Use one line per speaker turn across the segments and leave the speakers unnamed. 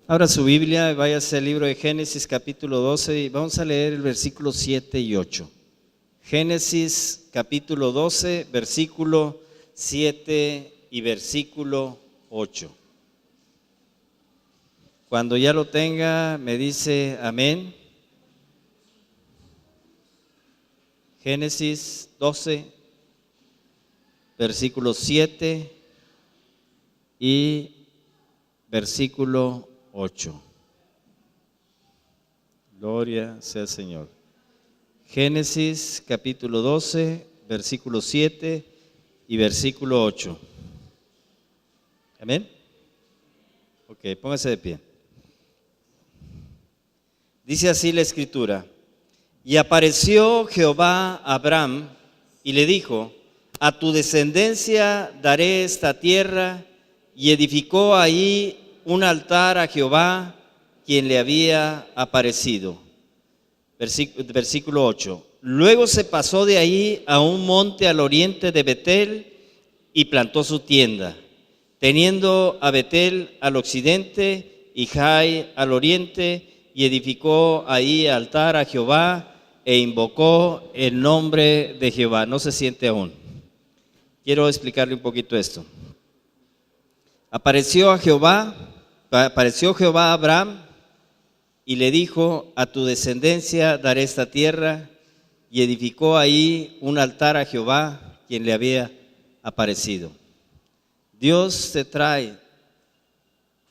Abra su Biblia y váyase al libro de Génesis capítulo 12 y vamos a leer el versículo 7 y 8. Génesis capítulo 12, versículo 7 y versículo 8. Cuando ya lo tenga, me dice amén. Génesis 12, versículo 7 y versículo 8. Gloria sea el Señor. Génesis capítulo 12, versículo 7 y versículo 8. Amén. Ok, póngase de pie. Dice así la Escritura: y apareció Jehová a Abraham y le dijo: a tu descendencia daré esta tierra, y edificó ahí un altar a Jehová, quien le había aparecido. Versículo 8. Luego se pasó de ahí a un monte al oriente de Betel y plantó su tienda, teniendo a Betel al occidente y Jai al oriente, y edificó ahí altar a Jehová e invocó el nombre de Jehová. No se siente aún. Quiero explicarle un poquito esto. Apareció Jehová a Abraham y le dijo: a tu descendencia daré esta tierra, y edificó ahí un altar a Jehová, quien le había aparecido. Dios te trae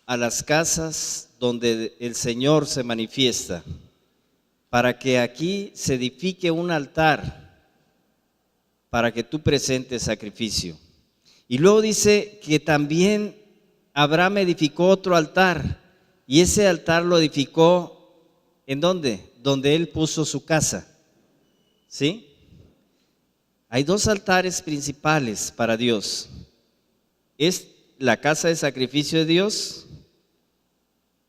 a las casas donde el Señor se manifiesta, para que aquí se edifique un altar, para que tú presentes sacrificio. Y luego dice que también Abraham edificó otro altar, y ese altar lo edificó ¿en dónde? Donde él puso su casa. ¿Sí? Hay dos altares principales para Dios. Es la casa de sacrificio de Dios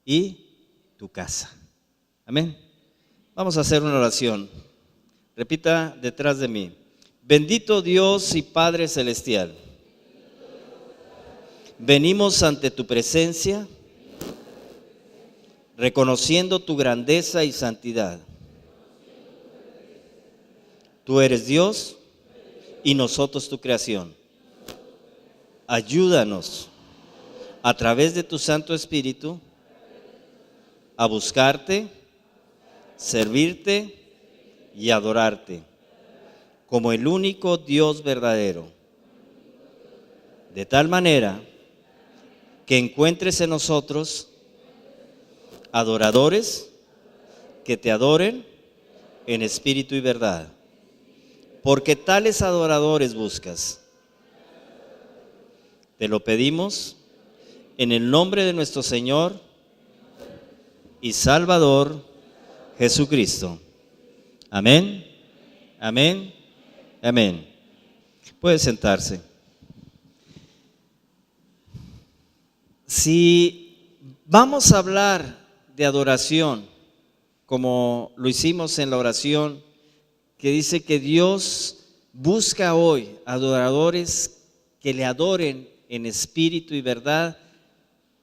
y tu casa. Amén. Vamos a hacer una oración. Repita detrás de mí: bendito Dios y Padre celestial, venimos ante tu presencia reconociendo tu grandeza y santidad. Tú eres Dios y nosotros tu creación. Ayúdanos a través de tu Santo Espíritu a buscarte, servirte y adorarte como el único Dios verdadero, de tal manera que encuentres en nosotros adoradores que te adoren en espíritu y verdad, porque tales adoradores buscas. Te lo pedimos en el nombre de nuestro Señor y Salvador Jesucristo. Amén, amén, amén. Puede sentarse. Si vamos a hablar de adoración, como lo hicimos en la oración, que dice que Dios busca hoy adoradores que le adoren en espíritu y verdad,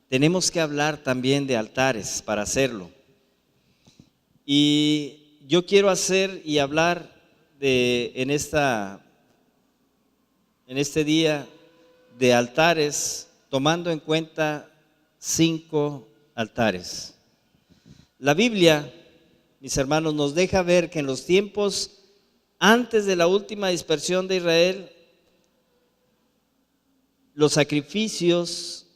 tenemos que hablar también de altares para hacerlo. Y yo quiero hacer y hablar en este día de altares, tomando en cuenta 5 altares. La Biblia, mis hermanos, nos deja ver que en los tiempos antes de la última dispersión de Israel, los sacrificios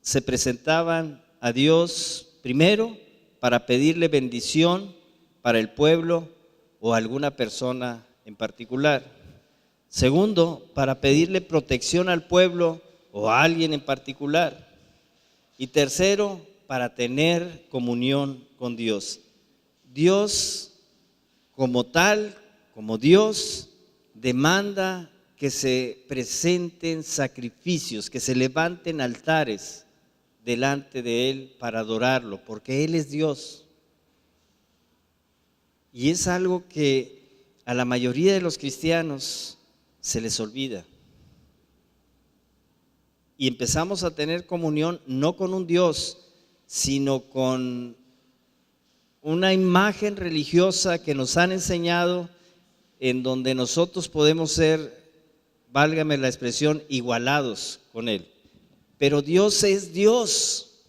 se presentaban a Dios primero para pedirle bendición para el pueblo o alguna persona en particular. Segundo, para pedirle protección al pueblo o a alguien en particular. Y tercero, para tener comunión con Dios. Dios como tal, como Dios, demanda que se presenten sacrificios, que se levanten altares delante de Él para adorarlo, porque Él es Dios. Y es algo que a la mayoría de los cristianos se les olvida. Y empezamos a tener comunión no con un Dios sino con una imagen religiosa que nos han enseñado, en donde nosotros podemos ser, válgame la expresión, igualados con Él. Pero Dios es Dios,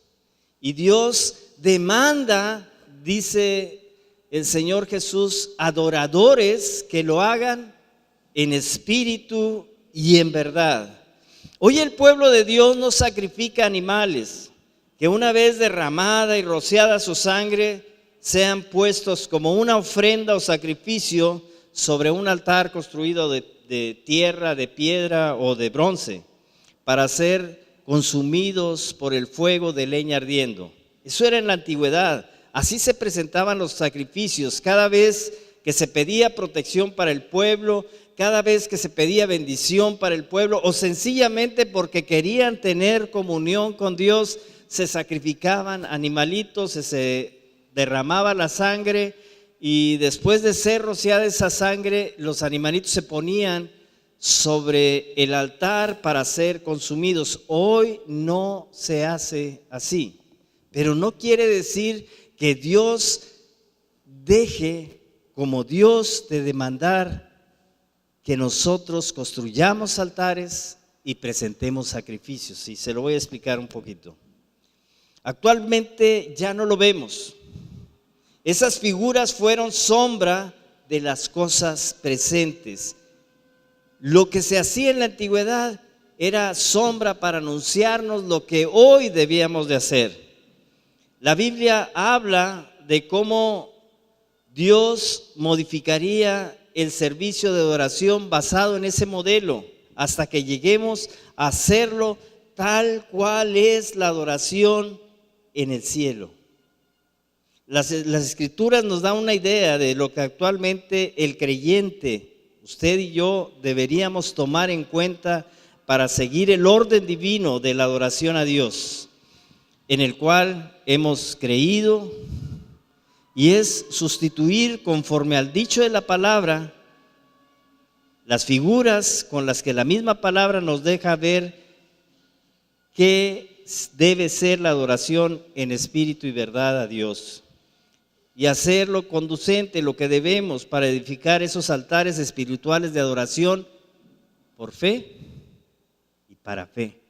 y Dios demanda, dice el Señor Jesús, adoradores que lo hagan en espíritu y en verdad. Hoy el pueblo de Dios no sacrifica animales que una vez derramada y rociada su sangre sean puestos como una ofrenda o sacrificio sobre un altar construido de tierra, de piedra o de bronce, para ser consumidos por el fuego de leña ardiendo. Eso era en la antigüedad. Así se presentaban los sacrificios cada vez que se pedía protección para el pueblo, cada vez que se pedía bendición para el pueblo, o sencillamente porque querían tener comunión con Dios. Se sacrificaban animalitos, se derramaba la sangre, y después de ser rociada esa sangre, los animalitos se ponían sobre el altar para ser consumidos. Hoy no se hace así, pero no quiere decir que Dios deje, como Dios, de demandar que nosotros construyamos altares y presentemos sacrificios. Y se lo voy a explicar un poquito. Actualmente ya no lo vemos. Esas figuras fueron sombra de las cosas presentes. Lo que se hacía en la antigüedad era sombra para anunciarnos lo que hoy debíamos de hacer. La Biblia habla de cómo Dios modificaría el servicio de adoración basado en ese modelo, hasta que lleguemos a hacerlo tal cual es la adoración en el cielo. Las Escrituras nos dan una idea de lo que actualmente el creyente, usted y yo, deberíamos tomar en cuenta para seguir el orden divino de la adoración a Dios, en el cual hemos creído, y es sustituir, conforme al dicho de la palabra, las figuras con las que la misma palabra nos deja ver que debe ser la adoración en espíritu y verdad a Dios, y hacerlo conducente, lo que debemos para edificar esos altares espirituales de adoración por fe y para fe.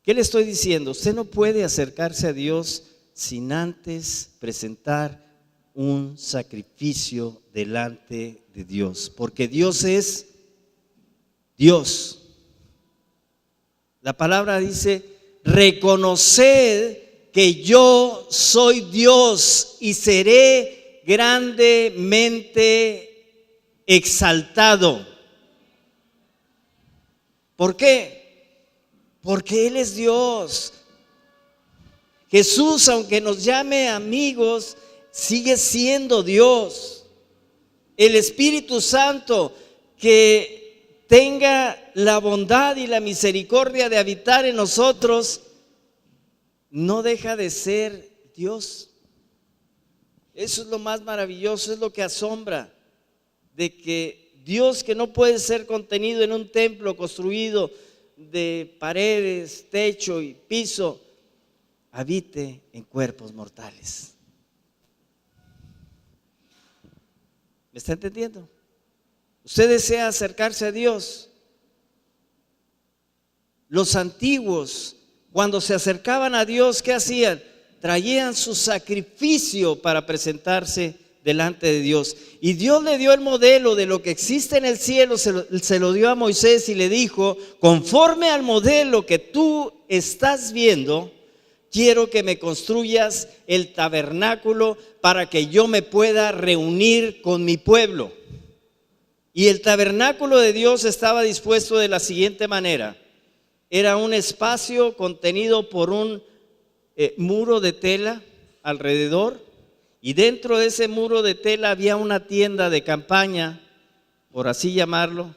¿Qué le estoy diciendo? Usted no puede acercarse a Dios sin antes presentar un sacrificio delante de Dios, porque Dios es Dios. La palabra dice: reconoced que yo soy Dios y seré grandemente exaltado. ¿Por qué? Porque Él es Dios. Jesús, aunque nos llame amigos, sigue siendo Dios. El Espíritu Santo, que tenga la bondad y la misericordia de habitar en nosotros, no deja de ser Dios. Eso es lo más maravilloso, es lo que asombra, de que Dios, que no puede ser contenido en un templo construido de paredes, techo y piso, habite en cuerpos mortales. ¿Me está entendiendo? Usted desea acercarse a Dios. Los antiguos, cuando se acercaban a Dios, ¿qué hacían? Traían su sacrificio para presentarse delante de Dios. Y Dios le dio el modelo de lo que existe en el cielo, se lo dio a Moisés y le dijo: conforme al modelo que tú estás viendo, quiero que me construyas el tabernáculo para que yo me pueda reunir con mi pueblo. Y el tabernáculo de Dios estaba dispuesto de la siguiente manera: era un espacio contenido por un muro de tela alrededor, y dentro de ese muro de tela había una tienda de campaña, por así llamarlo,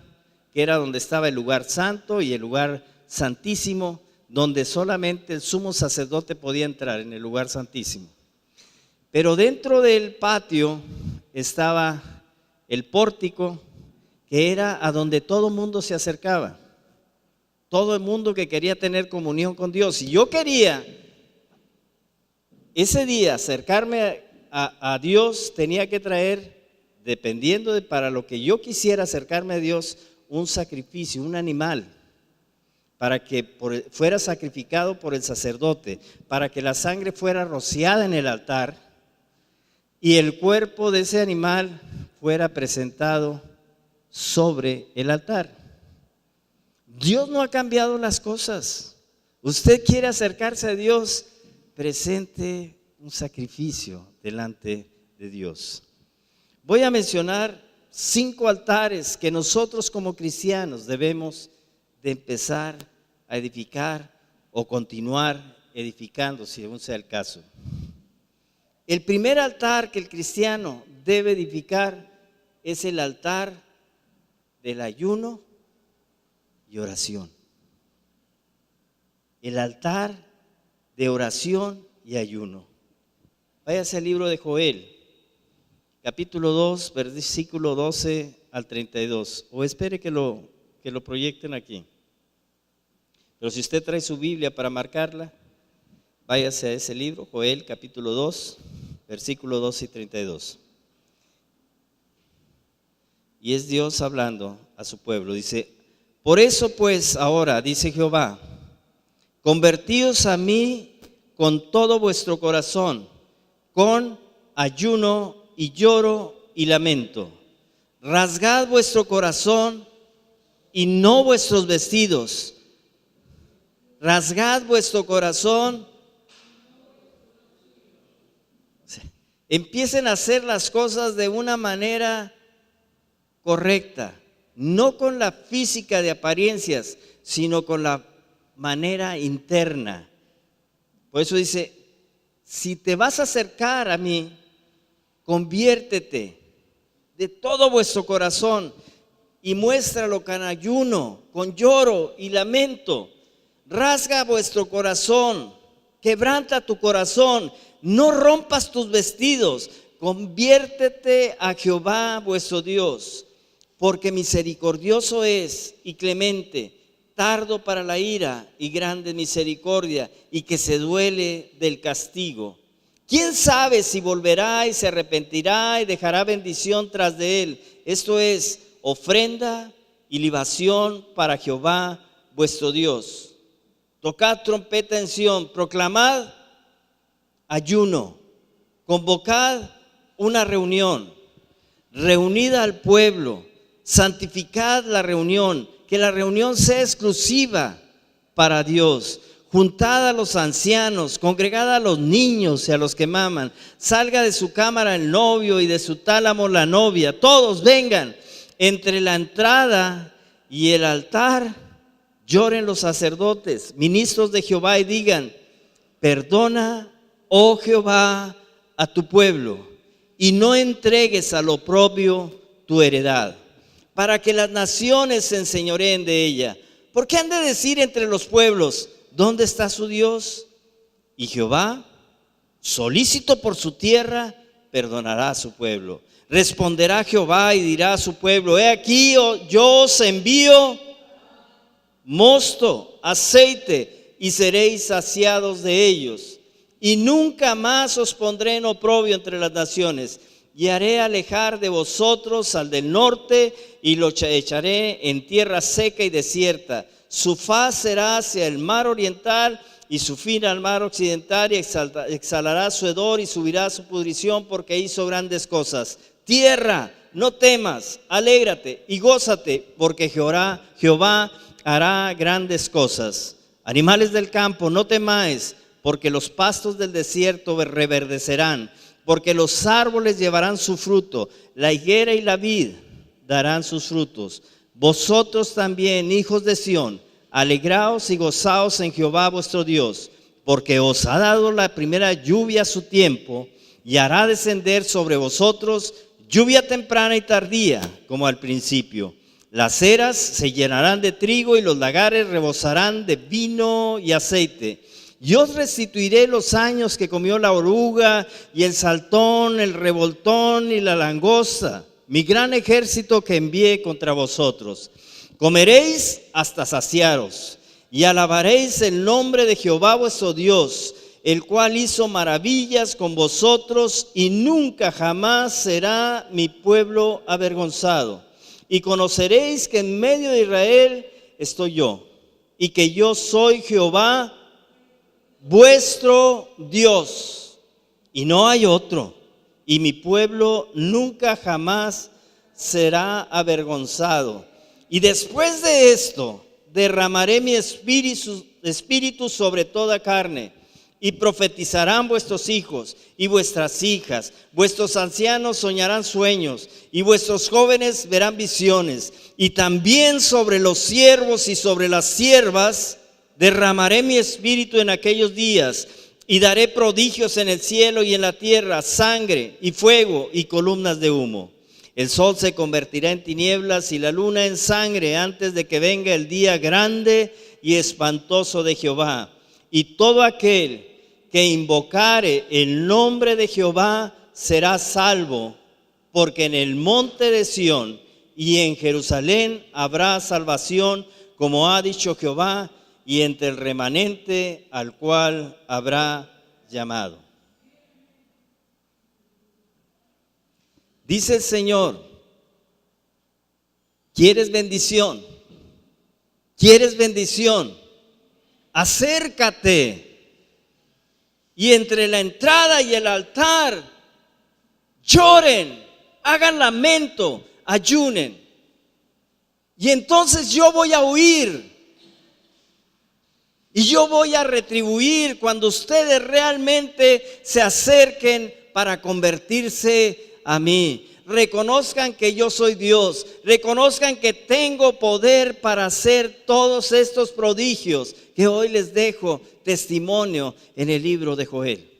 que era donde estaba el lugar santo y el lugar santísimo, donde solamente el sumo sacerdote podía entrar, en el lugar santísimo. Pero dentro del patio estaba el pórtico, que era a donde todo mundo se acercaba. todo el mundo que quería tener comunión con Dios. Si yo quería ese día acercarme a Dios, tenía que traer, dependiendo de para lo que yo quisiera acercarme a Dios, un sacrificio, un animal, para que fuera sacrificado por el sacerdote, para que la sangre fuera rociada en el altar y el cuerpo de ese animal fuera presentado sobre el altar. Dios no ha cambiado las cosas. Usted quiere acercarse a Dios, presente un sacrificio delante de Dios. Voy a mencionar 5 altares que nosotros como cristianos debemos de empezar a edificar o continuar edificando, si aún sea el caso. El primer altar que el cristiano debe edificar es el altar del ayuno y oración. El altar de oración y ayuno. Váyase al libro de Joel, capítulo 2, versículo 12 al 32. O espere que lo proyecten aquí. Pero si usted trae su Biblia para marcarla, váyase a ese libro, Joel, capítulo 2, versículo 12 y 32. Y es Dios hablando a su pueblo. Dice: por eso pues ahora, dice Jehová, convertíos a mí con todo vuestro corazón, con ayuno y lloro y lamento. Rasgad vuestro corazón y no vuestros vestidos. Rasgad vuestro corazón. Empiecen a hacer las cosas de una manera correcta, no con la física de apariencias, sino con la manera interna. Por eso dice: si te vas a acercar a mí, conviértete de todo vuestro corazón y muéstralo con ayuno, con lloro y lamento. Rasga vuestro corazón, quebranta tu corazón, no rompas tus vestidos, conviértete a Jehová vuestro Dios, porque misericordioso es y clemente, tardo para la ira y grande misericordia, y que se duele del castigo. ¿Quién sabe si volverá y se arrepentirá y dejará bendición tras de él? Esto es ofrenda y libación para Jehová vuestro Dios. Tocad trompeta en Sión, proclamad ayuno, convocad una reunión, reunid al pueblo, santificad la reunión, que la reunión sea exclusiva para Dios. Juntad a los ancianos, congregad a los niños y a los que maman. Salga de su cámara el novio y de su tálamo la novia. Todos vengan. Entre la entrada y el altar lloren los sacerdotes, ministros de Jehová, y digan: perdona, oh Jehová, a tu pueblo, y no entregues al oprobio tu heredad, para que las naciones se enseñoreen de ella. ¿Por qué han de decir entre los pueblos: ¿dónde está su Dios? Y Jehová, solícito por su tierra, perdonará a su pueblo. Responderá Jehová y dirá a su pueblo: he aquí, yo os envío mosto, aceite, y seréis saciados de ellos. Y nunca más os pondré en oprobio entre las naciones. Y haré alejar de vosotros al del norte, y lo echaré en tierra seca y desierta. Su faz será hacia el mar oriental y su fin al mar occidental, y exhalará su hedor y subirá su pudrición, porque hizo grandes cosas. Tierra, no temas, alégrate y gózate, porque Jehová hará grandes cosas. Animales del campo, no temáis, porque los pastos del desierto reverdecerán, porque los árboles llevarán su fruto, la higuera y la vid darán sus frutos. Vosotros también, hijos de Sión, alegraos y gozaos en Jehová vuestro Dios, porque os ha dado la primera lluvia a su tiempo, y hará descender sobre vosotros lluvia temprana y tardía, como al principio. Las eras se llenarán de trigo y los lagares rebosarán de vino y aceite. Yo os restituiré los años que comió la oruga y el saltón, el revoltón y la langosta, mi gran ejército que envié contra vosotros. Comeréis hasta saciaros y alabaréis el nombre de Jehová vuestro Dios, el cual hizo maravillas con vosotros, y nunca jamás será mi pueblo avergonzado. Y conoceréis que en medio de Israel estoy yo, y que yo soy Jehová vuestro Dios, y no hay otro, y mi pueblo nunca jamás será avergonzado. Y después de esto derramaré mi espíritu sobre toda carne, y profetizarán vuestros hijos y vuestras hijas, vuestros ancianos soñarán sueños, y vuestros jóvenes verán visiones. Y también sobre los siervos y sobre las siervas derramaré mi espíritu en aquellos días, y daré prodigios en el cielo y en la tierra, sangre y fuego y columnas de humo. El sol se convertirá en tinieblas y la luna en sangre antes de que venga el día grande y espantoso de Jehová. Y todo aquel que invocare el nombre de Jehová será salvo, porque en el monte de Sión y en Jerusalén habrá salvación, como ha dicho Jehová, y entre el remanente al cual habrá llamado. Dice el Señor: ¿quieres bendición? ¿Quieres bendición? Acércate, y entre la entrada y el altar lloren, hagan lamento, ayunen. Y entonces yo voy a oír y yo voy a retribuir cuando ustedes realmente se acerquen para convertirse a mí. Reconozcan que yo soy Dios, reconozcan que tengo poder para hacer todos estos prodigios que hoy les dejo testimonio en el libro de Joel.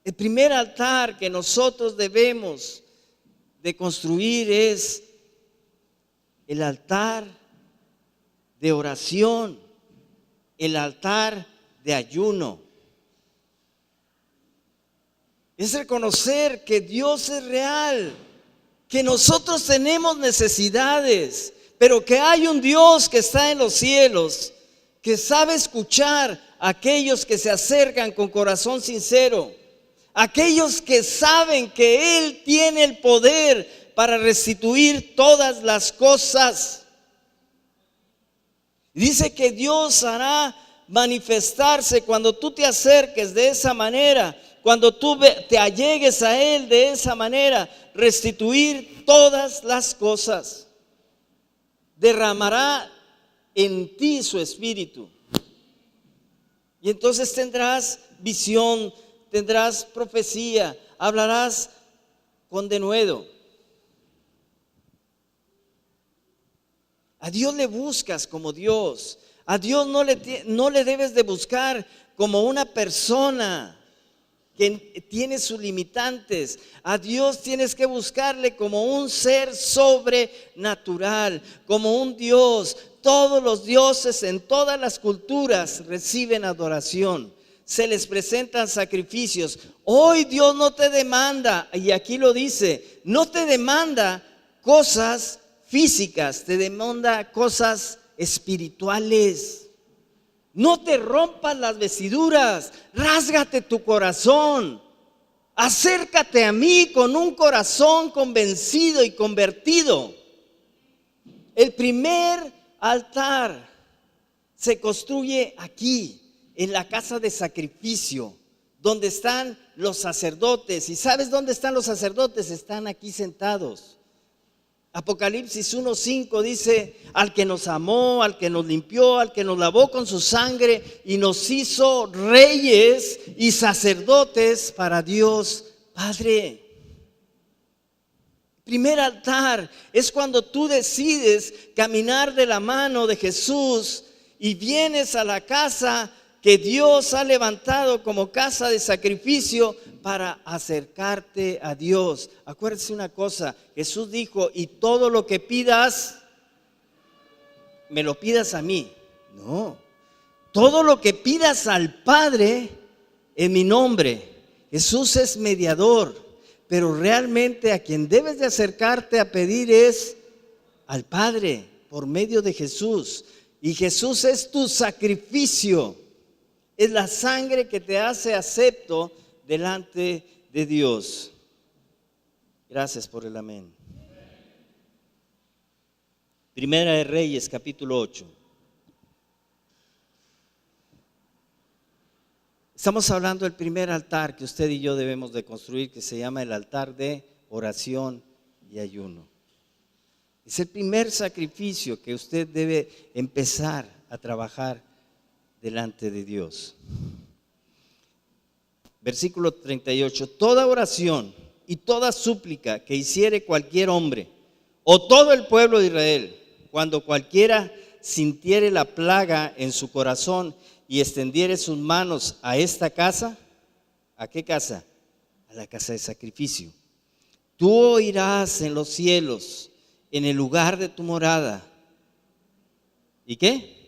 El primer altar que nosotros debemos de construir es el altar de oración, el altar de ayuno. Es reconocer que Dios es real, que nosotros tenemos necesidades, pero que hay un Dios que está en los cielos, que sabe escuchar a aquellos que se acercan con corazón sincero, aquellos que saben que Él tiene el poder para restituir todas las cosas. Dice que Dios hará manifestarse cuando tú te acerques de esa manera, cuando tú te allegues a Él de esa manera, restituir todas las cosas. Derramará en ti su espíritu. Y entonces tendrás visión, tendrás profecía, hablarás con denuedo. A Dios le buscas como Dios. A Dios no le debes de buscar como una persona que tiene sus limitantes. A Dios tienes que buscarle como un ser sobrenatural, como un Dios. Todos los dioses en todas las culturas reciben adoración, se les presentan sacrificios. Hoy Dios no te demanda, y aquí lo dice, no te demanda cosas físicas, te demanda cosas espirituales. No te rompas las vestiduras, rásgate tu corazón, acércate a mí con un corazón convencido y convertido. El primer altar se construye aquí, en la casa de sacrificio, donde están los sacerdotes. ¿Y sabes dónde están los sacerdotes? Están aquí sentados. Apocalipsis 1:5 dice: al que nos amó, al que nos limpió, al que nos lavó con su sangre y nos hizo reyes y sacerdotes para Dios Padre. Primer altar es cuando tú decides caminar de la mano de Jesús y vienes a la casa que Dios ha levantado como casa de sacrificio para acercarte a Dios. Acuérdese una cosa, Jesús dijo: y todo lo que pidas, me lo pidas a mí. No, todo lo que pidas al Padre en mi nombre. Jesús es mediador, pero realmente a quien debes de acercarte a pedir es al Padre por medio de Jesús. Y Jesús es tu sacrificio. Es la sangre que te hace acepto delante de Dios. Gracias por el amén. Primera de Reyes, capítulo 8. Estamos hablando del primer altar que usted y yo debemos de construir, que se llama el altar de oración y ayuno. Es el primer sacrificio que usted debe empezar a trabajar delante de Dios. Versículo 38. Toda oración y toda súplica que hiciere cualquier hombre o todo el pueblo de Israel, cuando cualquiera sintiere la plaga en su corazón y extendiere sus manos a esta casa, ¿a qué casa? A la casa de sacrificio. Tú oirás en los cielos, en el lugar de tu morada. ¿Y qué?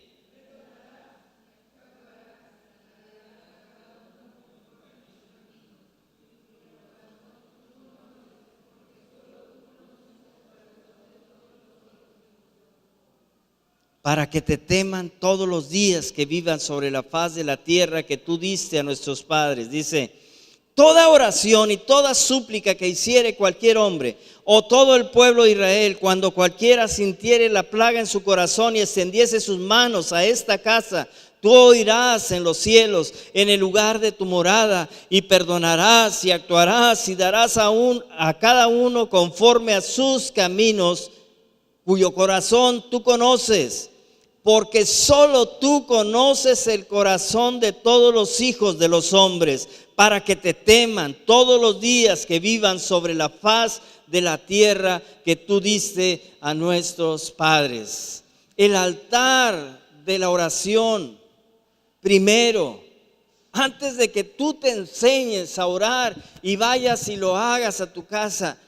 Para que te teman todos los días que vivan sobre la faz de la tierra que tú diste a nuestros padres. Dice, toda oración y toda súplica que hiciere cualquier hombre o todo el pueblo de Israel, cuando cualquiera sintiere la plaga en su corazón y extendiese sus manos a esta casa, tú oirás en los cielos, en el lugar de tu morada, y perdonarás y actuarás y darás a cada uno conforme a sus caminos, cuyo corazón tú conoces. Porque solo tú conoces el corazón de todos los hijos de los hombres, para que te teman todos los días que vivan sobre la faz de la tierra que tú diste a nuestros padres. El altar de la oración, primero, antes de que tú te enseñes a orar y vayas y lo hagas a tu casa,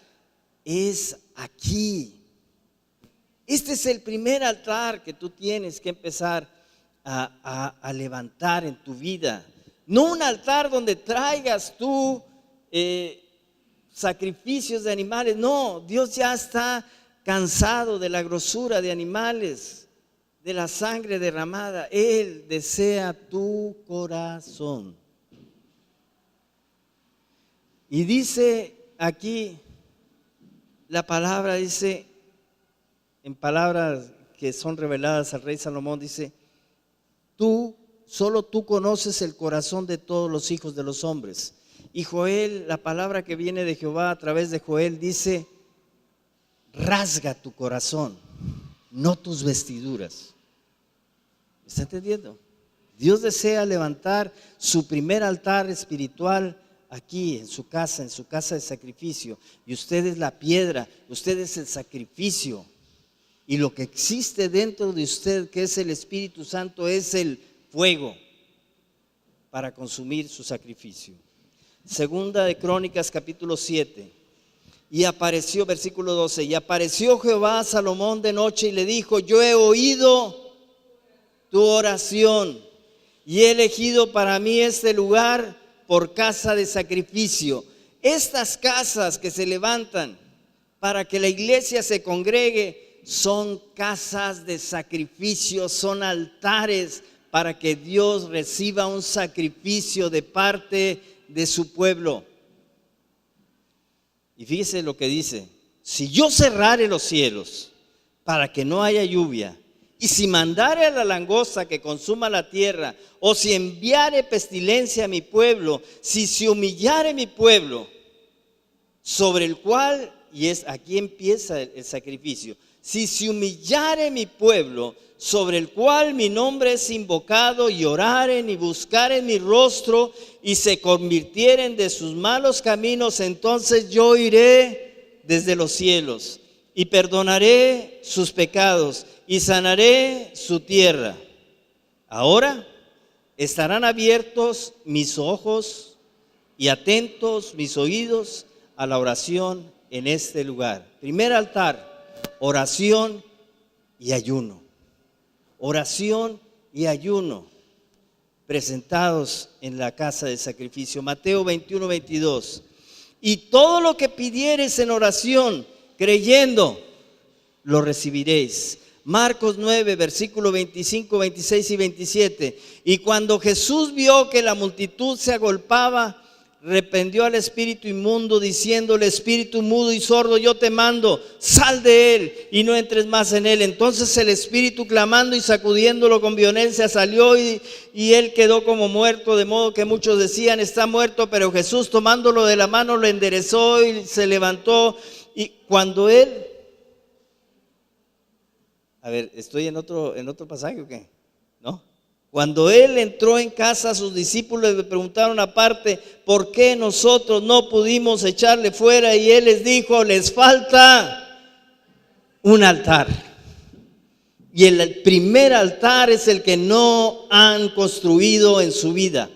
es aquí. Este es el primer altar que tú tienes que empezar a levantar en tu vida. No un altar donde traigas tú sacrificios de animales. No, Dios ya está cansado de la grosura de animales, de la sangre derramada. Él desea tu corazón. Y dice aquí, la palabra dice, en palabras que son reveladas al rey Salomón, dice, solo tú conoces el corazón de todos los hijos de los hombres. Y Joel, la palabra que viene de Jehová a través de Joel, dice, rasga tu corazón, no tus vestiduras. ¿Está entendiendo? Dios desea levantar su primer altar espiritual aquí en su casa de sacrificio. Y usted es la piedra, usted es el sacrificio. Y lo que existe dentro de usted, que es el Espíritu Santo, es el fuego para consumir su sacrificio. Segunda de Crónicas, capítulo 7. Y apareció, versículo 12, y apareció Jehová a Salomón de noche y le dijo, yo he oído tu oración y he elegido para mí este lugar por casa de sacrificio. Estas casas que se levantan para que la iglesia se congregue, son casas de sacrificio, son altares para que Dios reciba un sacrificio de parte de su pueblo. Y fíjese lo que dice, si yo cerrare los cielos para que no haya lluvia, y si mandare a la langosta que consuma la tierra, o si enviare pestilencia a mi pueblo, si se humillare mi pueblo, sobre el cual, y es aquí empieza el sacrificio, si se humillare mi pueblo, sobre el cual mi nombre es invocado, y oraren y buscaren mi rostro, y se convirtieren de sus malos caminos, entonces yo iré desde los cielos, y perdonaré sus pecados, y sanaré su tierra. Ahora estarán abiertos mis ojos y atentos mis oídos a la oración en este lugar. Primer altar, oración y ayuno. Oración y ayuno presentados en la casa de sacrificio. Mateo 21, 22. Y todo lo que pidiereis en oración, creyendo, lo recibiréis. Marcos 9, versículo 25, 26 y 27. Y cuando Jesús vio que la multitud se agolpaba, reprendió al espíritu inmundo, diciéndole: espíritu mudo y sordo, yo te mando, sal de él y no entres más en él. Entonces el espíritu, clamando y sacudiéndolo con violencia, salió y él quedó como muerto, de modo que muchos decían: está muerto. Pero Jesús, tomándolo de la mano, lo enderezó y se levantó. Y cuando él... A ver, ¿estoy en otro pasaje o qué? ¿No? Cuando él entró en casa, sus discípulos le preguntaron aparte: ¿por qué nosotros no pudimos echarle fuera? Y él les dijo: les falta un altar. Y el primer altar es el que no han construido en su vida.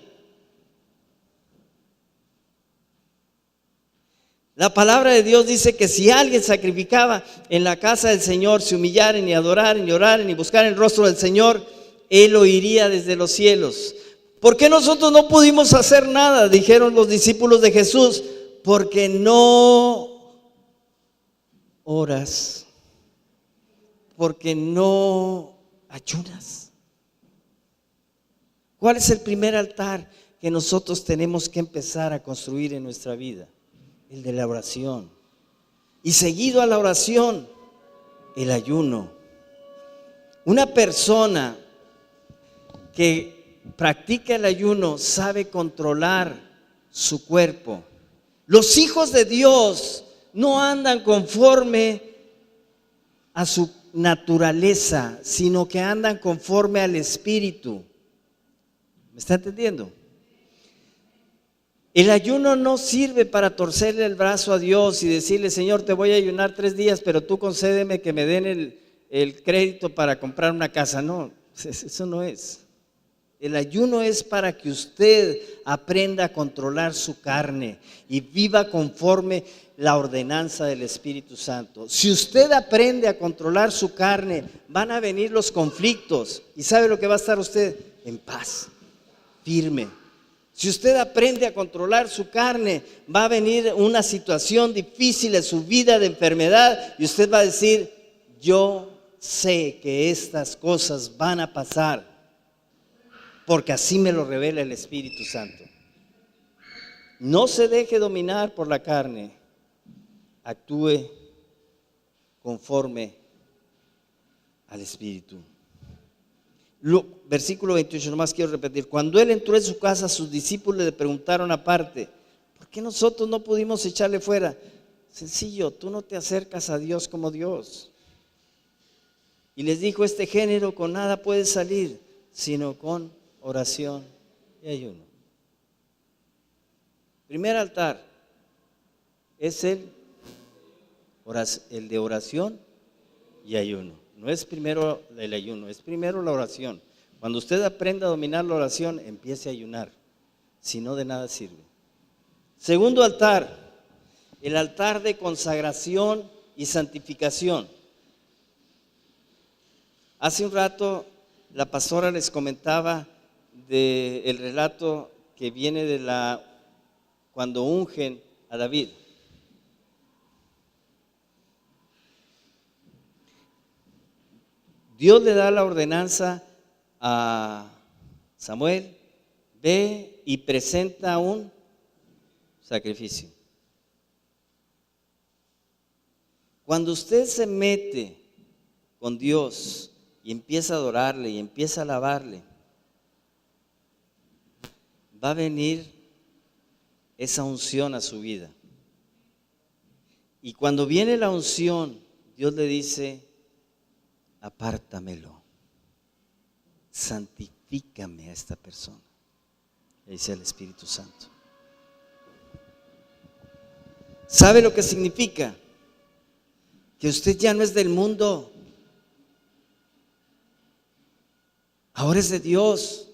La palabra de Dios dice que si alguien sacrificaba en la casa del Señor, se humillaren y adoraren y oraren y buscaren el rostro del Señor, Él oiría desde los cielos. ¿Por qué nosotros no pudimos hacer nada?, dijeron los discípulos de Jesús. Porque no oras, porque no ayunas. ¿Cuál es el primer altar que nosotros tenemos que empezar a construir en nuestra vida? El de la oración. Y seguido a la oración, el ayuno. Una persona que practica el ayuno sabe controlar su cuerpo. Los hijos de Dios no andan conforme a su naturaleza, sino que andan conforme al Espíritu. ¿Me está entendiendo? El ayuno no sirve para torcerle el brazo a Dios y decirle: Señor, te voy a ayunar 3 días, pero tú concédeme que me den el crédito para comprar una casa. No, eso no es. El ayuno es para que usted aprenda a controlar su carne y viva conforme la ordenanza del Espíritu Santo. Si usted aprende a controlar su carne, van a venir los conflictos. ¿Y sabe lo que va a estar usted? En paz, firme. Si usted aprende a controlar su carne, va a venir una situación difícil en su vida de enfermedad y usted va a decir: yo sé que estas cosas van a pasar, porque así me lo revela el Espíritu Santo. No se deje dominar por la carne, actúe conforme al Espíritu. Versículo 28, nomás quiero repetir. Cuando él entró en su casa, sus discípulos le preguntaron aparte: ¿por qué nosotros no pudimos echarle fuera? Sencillo, tú no te acercas a Dios como Dios. Y les dijo: este género con nada puede salir, sino con oración y ayuno. Primer altar es el de oración y ayuno. No es primero el ayuno, es primero la oración. Cuando usted aprenda a dominar la oración, empiece a ayunar. Si no, de nada sirve. Segundo altar, el altar de consagración y santificación. Hace un rato la pastora les comentaba del relato que viene de cuando ungen a David. Dios le da la ordenanza a Samuel: ve y presenta un sacrificio. Cuando usted se mete con Dios y empieza a adorarle y empieza a alabarle, va a venir esa unción a su vida. Y cuando viene la unción, Dios le dice: apártamelo, santifícame a esta persona. Le dice el Espíritu Santo. ¿Sabe lo que significa? Que usted ya no es del mundo, ahora es de Dios.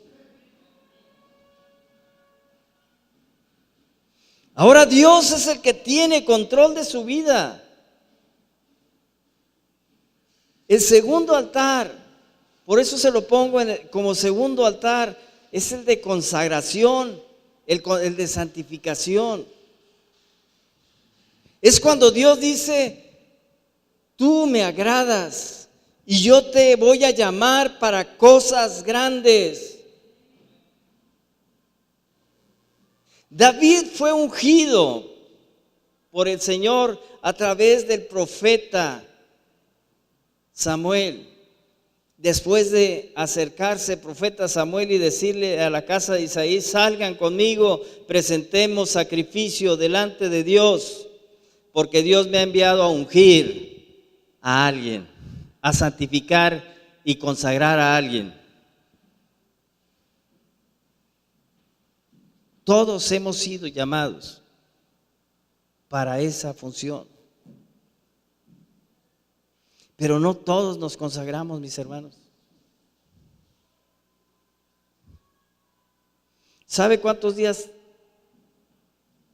Ahora Dios es el que tiene control de su vida. El segundo altar, por eso se lo pongo como segundo altar, es el de consagración, el de santificación. Es cuando Dios dice: tú me agradas y yo te voy a llamar para cosas grandes. David fue ungido por el Señor a través del profeta Samuel. Después de acercarse el profeta Samuel y decirle a la casa de Isaí: salgan conmigo, presentemos sacrificio delante de Dios, porque Dios me ha enviado a ungir a alguien, a santificar y consagrar a alguien. Todos hemos sido llamados para esa función, pero no todos nos consagramos, mis hermanos. ¿Sabe cuántos días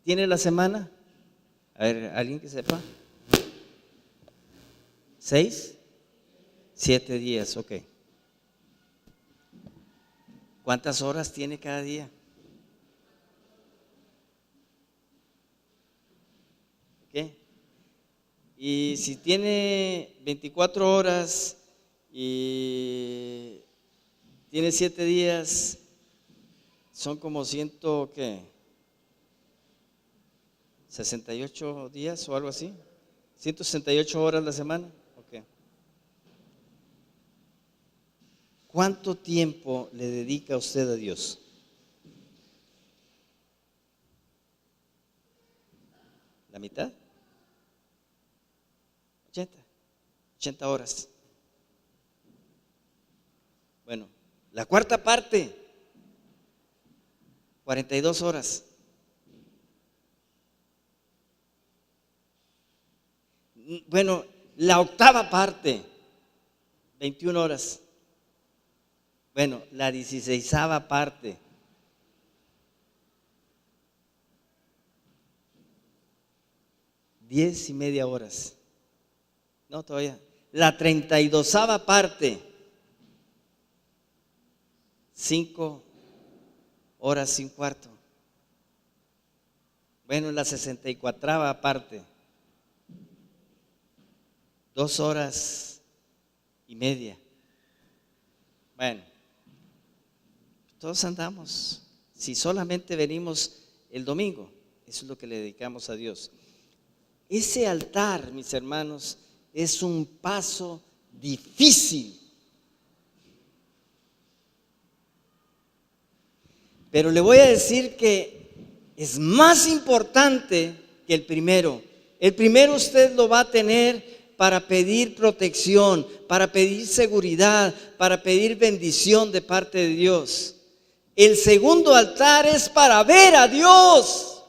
tiene la semana? A ver, ¿alguien que sepa? 6, 7 días, ok. ¿Cuántas horas tiene cada día? ¿Qué? Y si tiene 24 horas y tiene 7 días, son como 68 días o algo así. 168 horas la semana. Okay. ¿Cuánto tiempo le dedica usted a Dios? ¿La mitad? 80 horas. Bueno, la cuarta parte, 42 horas. Bueno, la octava parte, 21 horas. Bueno, la 16ª parte, 10:30 horas. No, todavía. La 32ª parte, 5:15. Bueno, la 64ª parte, 2:30. Bueno, todos andamos. Si solamente venimos el domingo, eso es lo que le dedicamos a Dios. Ese altar, mis hermanos, es un paso difícil. Pero le voy a decir que es más importante que el primero. El primero usted lo va a tener para pedir protección, para pedir seguridad, para pedir bendición de parte de Dios. El segundo altar es para ver a Dios.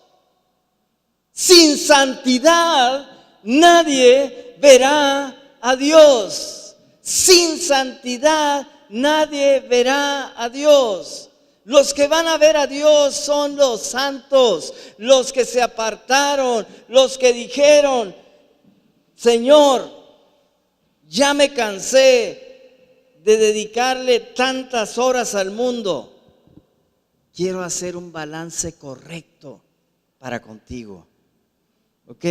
Sin santidad nadie verá a Dios. Sin santidad nadie verá a Dios. Los que van a ver a Dios son los santos, los que se apartaron, los que dijeron: Señor, ya me cansé de dedicarle tantas horas al mundo. Quiero hacer un balance correcto para contigo. ¿Ok?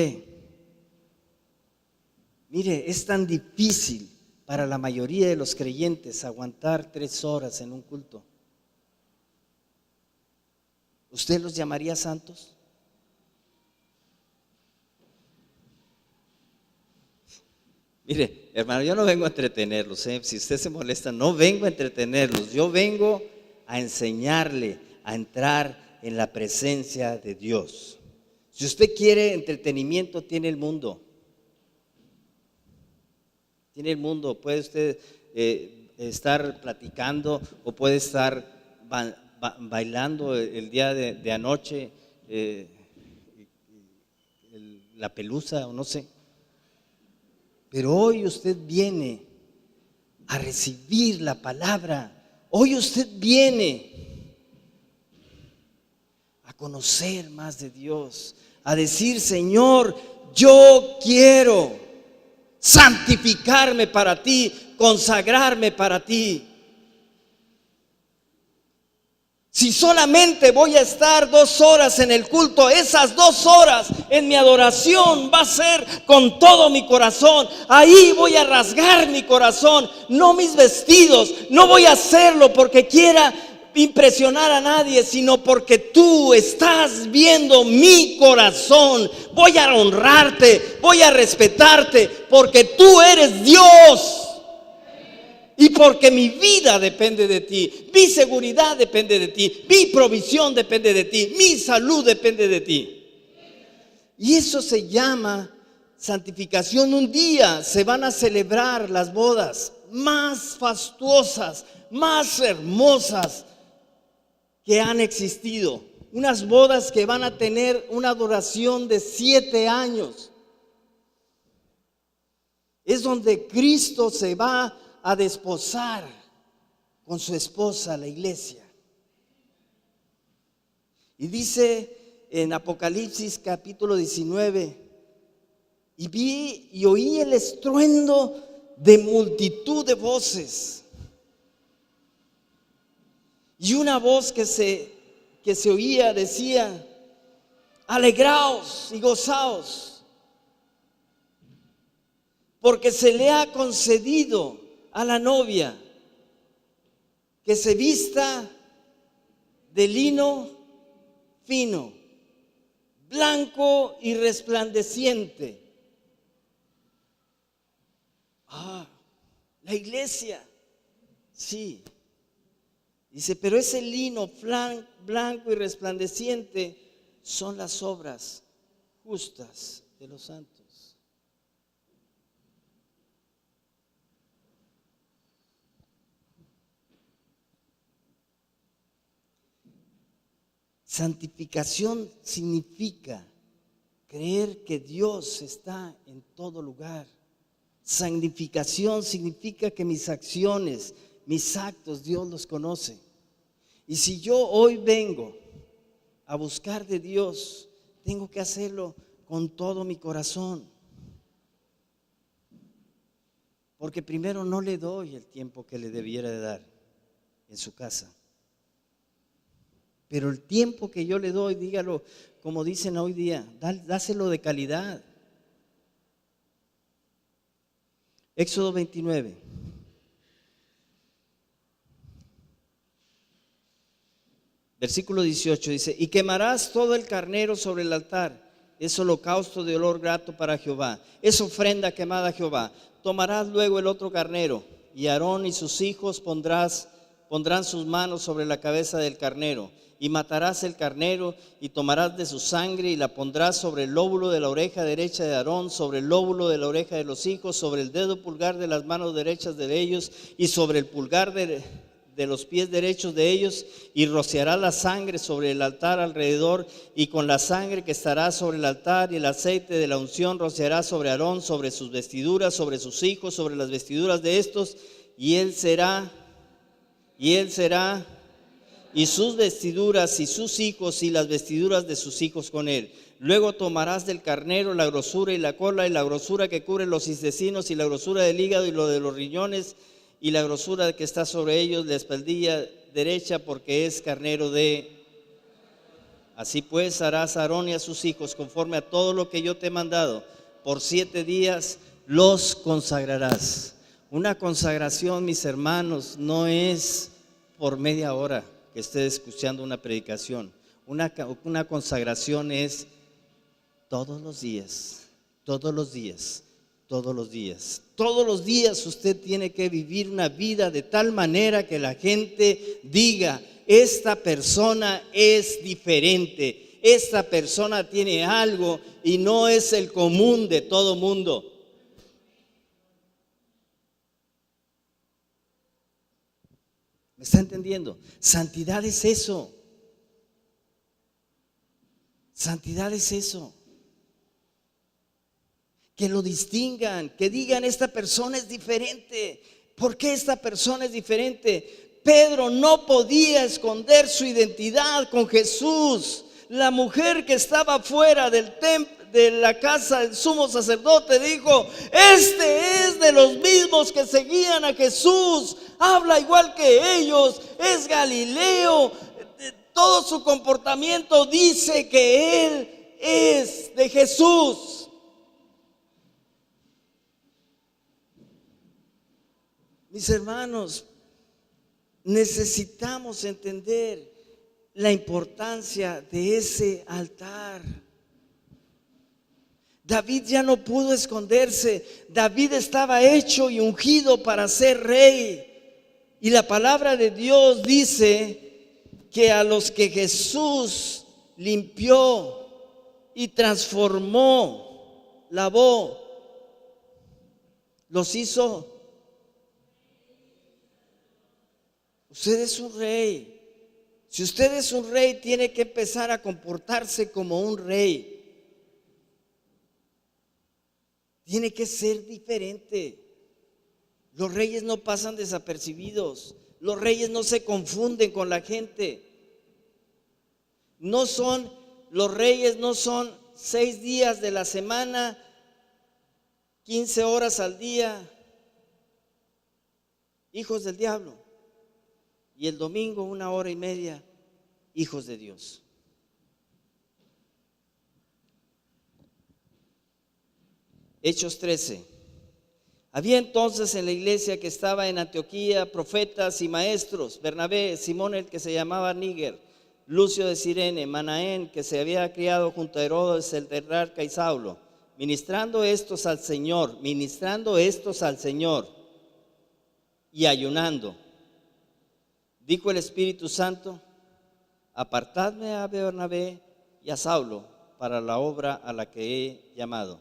Mire, es tan difícil para la mayoría de los creyentes aguantar 3 horas en un culto. ¿Usted los llamaría santos? Mire, hermano, yo no vengo a entretenerlos, Si usted se molesta, no vengo a entretenerlos. Yo vengo a enseñarle a entrar en la presencia de Dios. Si usted quiere entretenimiento, tiene el mundo. Tiene el mundo. Puede usted estar platicando o puede estar bailando el día de anoche, la pelusa o no sé. Pero hoy usted viene a recibir la palabra. Hoy usted viene a conocer más de Dios, a decir: Señor, yo quiero santificarme para ti, consagrarme para ti. Si solamente voy a estar 2 horas en el culto, esas 2 horas en mi adoración va a ser con todo mi corazón. Ahí voy a rasgar mi corazón, no mis vestidos. No voy a hacerlo porque quiera impresionar a nadie, sino porque tú estás viendo mi corazón. Voy a honrarte, voy a respetarte, porque tú eres Dios. Y porque mi vida depende de ti, mi seguridad depende de ti, mi provisión depende de ti, mi salud depende de ti. Y eso se llama santificación. Un día se van a celebrar las bodas más fastuosas, más hermosas que han existido. Unas bodas que van a tener una duración de 7 años. Es donde Cristo se va a desposar con su esposa, la iglesia. Y dice en Apocalipsis capítulo 19: y vi y oí el estruendo de multitud de voces, y una voz que se oía decía: alegraos y gozaos, porque se le ha concedido a la novia que se vista de lino fino, blanco y resplandeciente. La iglesia, sí. Dice, pero ese lino blanco y resplandeciente son las obras justas de los santos. Santificación significa creer que Dios está en todo lugar. Santificación significa que mis acciones, mis actos, Dios los conoce. Y si yo hoy vengo a buscar de Dios, tengo que hacerlo con todo mi corazón. Porque primero no le doy el tiempo que le debiera de dar en su casa. Pero el tiempo que yo le doy, dígalo como dicen hoy día, dáselo de calidad. Éxodo 29. Versículo 18 dice: y quemarás todo el carnero sobre el altar, es holocausto de olor grato para Jehová, es ofrenda quemada a Jehová. Tomarás luego el otro carnero, y Aarón y sus hijos pondrán sus manos sobre la cabeza del carnero. Y matarás el carnero y tomarás de su sangre y la pondrás sobre el lóbulo de la oreja derecha de Aarón, sobre el lóbulo de la oreja de los hijos, sobre el dedo pulgar de las manos derechas de ellos y sobre el pulgar de los pies derechos de ellos, y rociará la sangre sobre el altar alrededor, y con la sangre que estará sobre el altar y el aceite de la unción rociará sobre Aarón, sobre sus vestiduras, sobre sus hijos, sobre las vestiduras de estos, y él será y sus vestiduras y sus hijos y las vestiduras de sus hijos con él. Luego tomarás del carnero la grosura y la cola y la grosura que cubre los intestinos y la grosura del hígado y lo de los riñones y la grosura que está sobre ellos, la espaldilla derecha, porque es carnero de... Así pues harás a Aarón y a sus hijos conforme a todo lo que yo te he mandado. Por 7 días los consagrarás. Una consagración, mis hermanos, no es por media hora que esté escuchando una predicación. Una consagración es todos los días, todos los días, todos los días. Todos los días usted tiene que vivir una vida de tal manera que la gente diga: esta persona es diferente, esta persona tiene algo y no es el común de todo mundo. ¿Me está entendiendo? Santidad es eso. Santidad es eso. Que lo distingan, que digan: esta persona es diferente. ¿Por qué esta persona es diferente? Pedro no podía esconder su identidad con Jesús. La mujer que estaba fuera del templo, de la casa del sumo sacerdote, dijo: este es de los mismos que seguían a Jesús, habla igual que ellos, es Galileo, Todo su comportamiento dice que él es de Jesús. Mis hermanos, necesitamos entender la importancia de ese altar. David ya no pudo esconderse. David estaba hecho y ungido para ser rey. Y la palabra de Dios dice que a los que Jesús limpió y transformó, lavó, los hizo. Usted es un rey. Si usted es un rey, tiene que empezar a comportarse como un rey. Tiene que ser diferente. Los reyes no pasan desapercibidos. Los reyes no se confunden con la gente. Los reyes no son 6 días de la semana, 15 horas al día, hijos del diablo. Y el domingo 1 hora y media, hijos de Dios. Hechos 13. Había entonces en la iglesia que estaba en Antioquía profetas y maestros: Bernabé, Simón el que se llamaba Níger, Lucio de Cirene, Manaén que se había criado junto a Herodes el tetrarca y Saulo, ministrando estos al Señor y ayunando. Dijo el Espíritu Santo: apartadme a Bernabé y a Saulo para la obra a la que he llamado.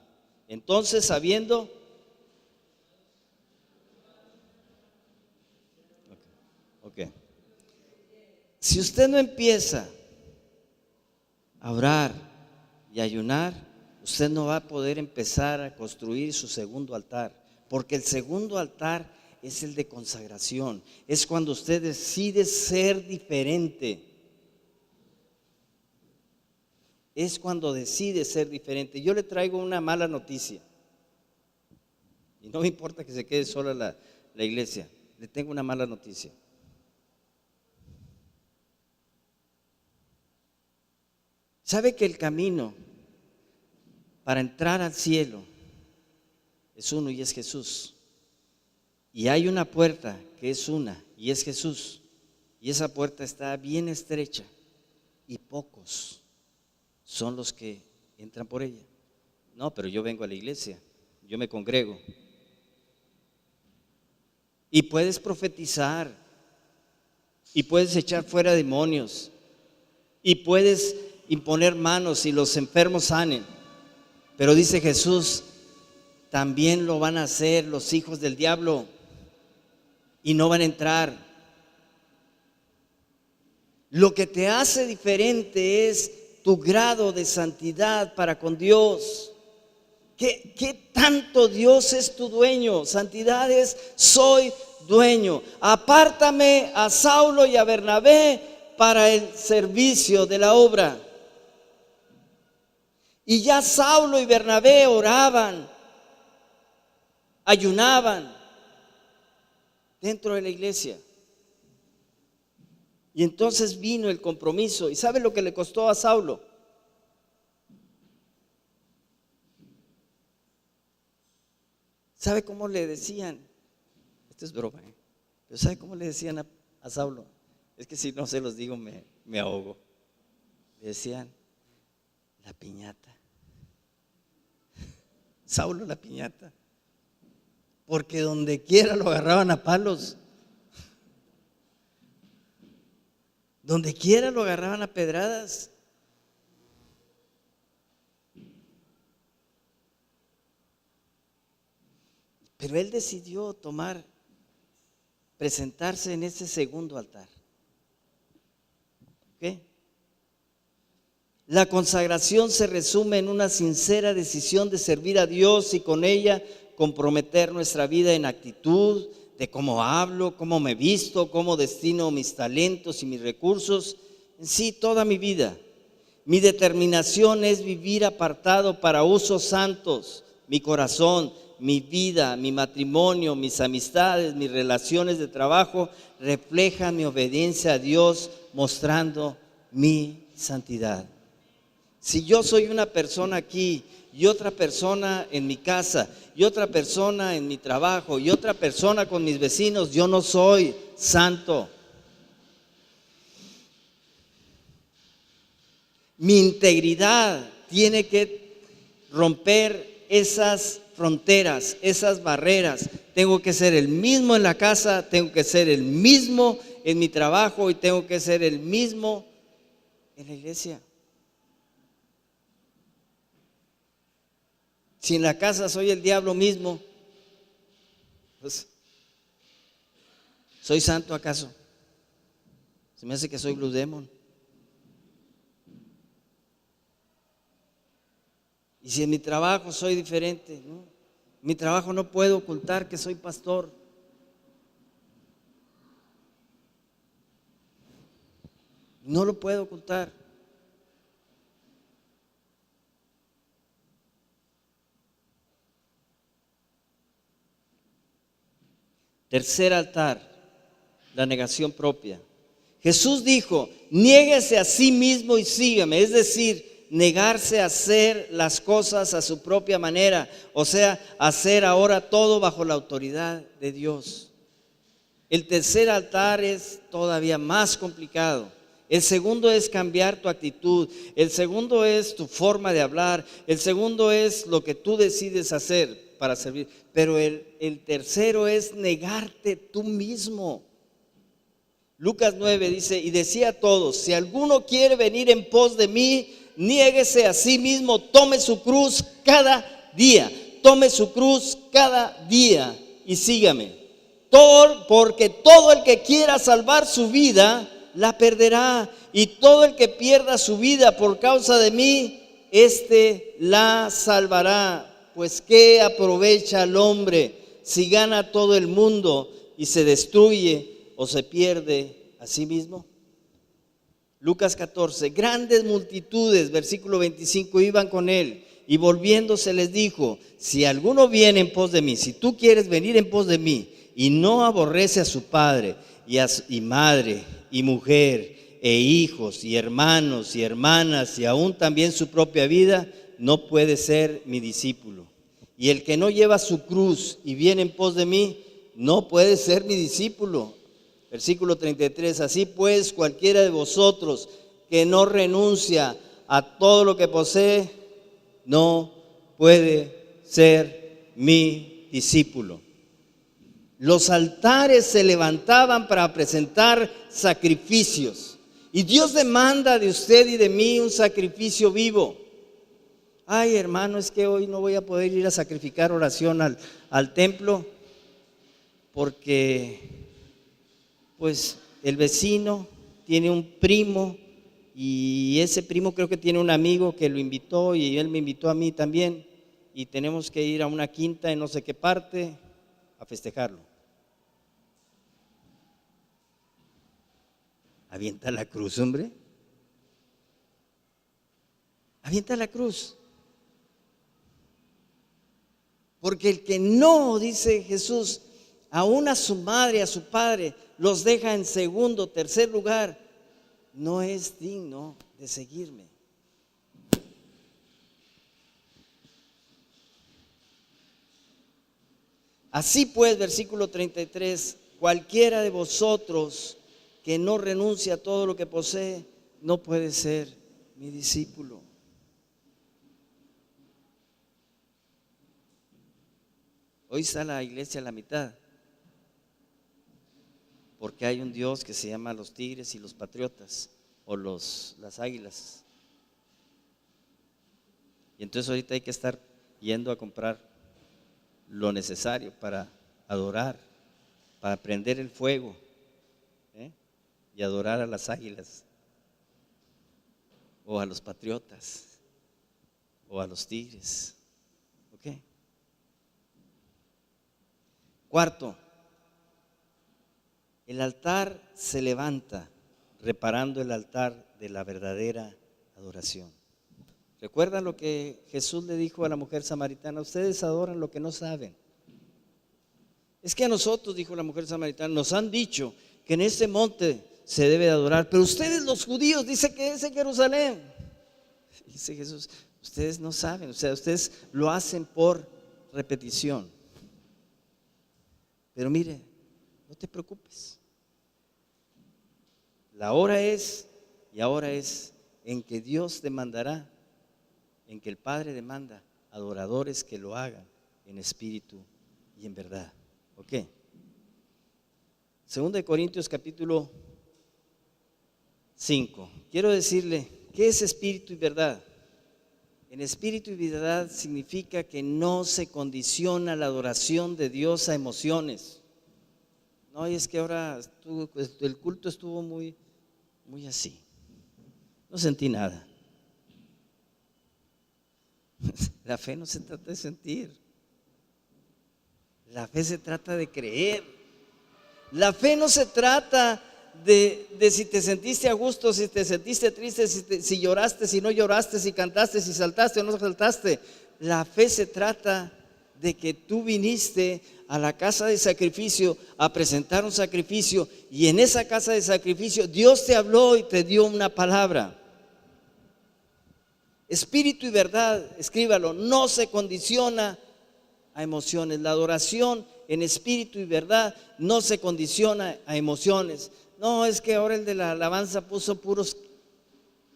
Entonces, sabiendo si usted no empieza a orar y ayunar, usted no va a poder empezar a construir su segundo altar, porque el segundo altar es el de consagración. Es cuando usted decide ser diferente. Es cuando decide ser diferente. Yo le traigo una mala noticia. Y no me importa que se quede sola la iglesia. Le tengo una mala noticia. ¿Sabe que el camino para entrar al cielo es uno y es Jesús? Y hay una puerta que es una y es Jesús. Y esa puerta está bien estrecha y pocos son los que entran por ella. No, pero yo vengo a la iglesia, yo me congrego. Y puedes profetizar, y puedes echar fuera demonios, y puedes imponer manos y los enfermos sanen. Pero dice Jesús, también lo van a hacer los hijos del diablo y no van a entrar. Lo que te hace diferente es tu grado de santidad para con Dios. ¿Qué tanto Dios es tu dueño? Santidad es: soy dueño. Apártame a Saulo y a Bernabé para el servicio de la obra. Y ya Saulo y Bernabé oraban, ayunaban dentro de la iglesia. Y entonces vino el compromiso. ¿Y sabe lo que le costó a Saulo? ¿Sabe cómo le decían? Esto es broma, ¿eh? Pero ¿sabe cómo le decían a Saulo? Es que si no se los digo me ahogo. Le decían: la piñata. Saulo la piñata. Porque donde quiera lo agarraban a palos. Donde quiera lo agarraban a pedradas. Pero él decidió presentarse en ese segundo altar. ¿Ok? La consagración se resume en una sincera decisión de servir a Dios y con ella comprometer nuestra vida en actitud, de cómo hablo, cómo me visto, cómo destino mis talentos y mis recursos, en sí toda mi vida. Mi determinación es vivir apartado para usos santos. Mi corazón, mi vida, mi matrimonio, mis amistades, mis relaciones de trabajo reflejan mi obediencia a Dios, mostrando mi santidad. Si yo soy una persona aquí y otra persona en mi casa y otra persona en mi trabajo y otra persona con mis vecinos, yo no soy santo. Mi integridad tiene que romper esas fronteras, esas barreras. Tengo que ser el mismo en la casa, tengo que ser el mismo en mi trabajo y tengo que ser el mismo en la iglesia. Si en la casa soy el diablo mismo, pues, ¿soy santo acaso? Se me hace que soy Blue Demon. Y si en mi trabajo soy diferente, ¿no? En mi trabajo no puedo ocultar que soy pastor. No lo puedo ocultar. Tercer altar, la negación propia. Jesús dijo, niéguese a sí mismo y sígame, es decir, negarse a hacer las cosas a su propia manera, o sea, hacer ahora todo bajo la autoridad de Dios. El tercer altar es todavía más complicado. El segundo es cambiar tu actitud, el segundo es tu forma de hablar, el segundo es lo que tú decides hacer para servir, pero el tercero es negarte tú mismo. Lucas 9 dice, y decía a todos, si alguno quiere venir en pos de mí, niéguese a sí mismo, tome su cruz cada día y sígame. Porque todo el que quiera salvar su vida, la perderá, y todo el que pierda su vida por causa de mí, éste la salvará. Pues ¿qué aprovecha el hombre si gana todo el mundo y se destruye o se pierde a sí mismo? Lucas 14, grandes multitudes, versículo 25, iban con él, y volviéndose les dijo, si alguno viene en pos de mí, si tú quieres venir en pos de mí, y no aborrece a su padre y madre y mujer e hijos y hermanos y hermanas y aún también su propia vida, no puede ser mi discípulo. Y el que no lleva su cruz y viene en pos de mí, no puede ser mi discípulo. Versículo 33, así pues cualquiera de vosotros que no renuncia a todo lo que posee, no puede ser mi discípulo. Los altares se levantaban para presentar sacrificios. Y Dios demanda de usted y de mí un sacrificio vivo. Ay, hermano, es que hoy no voy a poder ir a sacrificar oración al templo porque pues el vecino tiene un primo y ese primo creo que tiene un amigo que lo invitó y él me invitó a mí también y tenemos que ir a una quinta en no sé qué parte a festejarlo. Avienta la cruz, hombre. Avienta la cruz. Porque el que no, dice Jesús, aún a su madre, a su padre, los deja en segundo, tercer lugar, no es digno de seguirme. Así pues, versículo 33, cualquiera de vosotros que no renuncia a todo lo que posee, no puede ser mi discípulo. Hoy está la iglesia a la mitad, porque hay un Dios que se llama los tigres y los patriotas, o las águilas. Y entonces ahorita hay que estar yendo a comprar lo necesario para adorar, para prender el fuego, y adorar a las águilas, o a los patriotas, o a los tigres. ¿Ok? Cuarto, el altar se levanta reparando el altar de la verdadera adoración. ¿Recuerdan lo que Jesús le dijo a la mujer samaritana? Ustedes adoran lo que no saben. Es que a nosotros, dijo la mujer samaritana, nos han dicho que en este monte se debe de adorar. Pero ustedes los judíos, dice que es en Jerusalén. Dice Jesús, ustedes no saben, o sea, ustedes lo hacen por repetición. Pero mire, no te preocupes. La hora es, y ahora es, en que Dios demandará, en que el Padre demanda adoradores que lo hagan en espíritu y en verdad. ¿Ok? 2 Corintios capítulo 5. Quiero decirle, ¿qué es espíritu y verdad? En espíritu y verdad significa que no se condiciona la adoración de Dios a emociones. No, y es que ahora el culto estuvo muy así. No sentí nada. La fe no se trata de sentir. La fe se trata de creer. La fe no se trata de si te sentiste a gusto, si te sentiste triste, si lloraste, si no lloraste, si cantaste, si saltaste o no saltaste. La fe se trata de que tú viniste a la casa de sacrificio a presentar un sacrificio, y en esa casa de sacrificio Dios te habló y te dio una palabra. Espíritu y verdad, escríbalo, no se condiciona a emociones. La adoración en espíritu y verdad no se condiciona a emociones. No, es que ahora el de la alabanza puso puros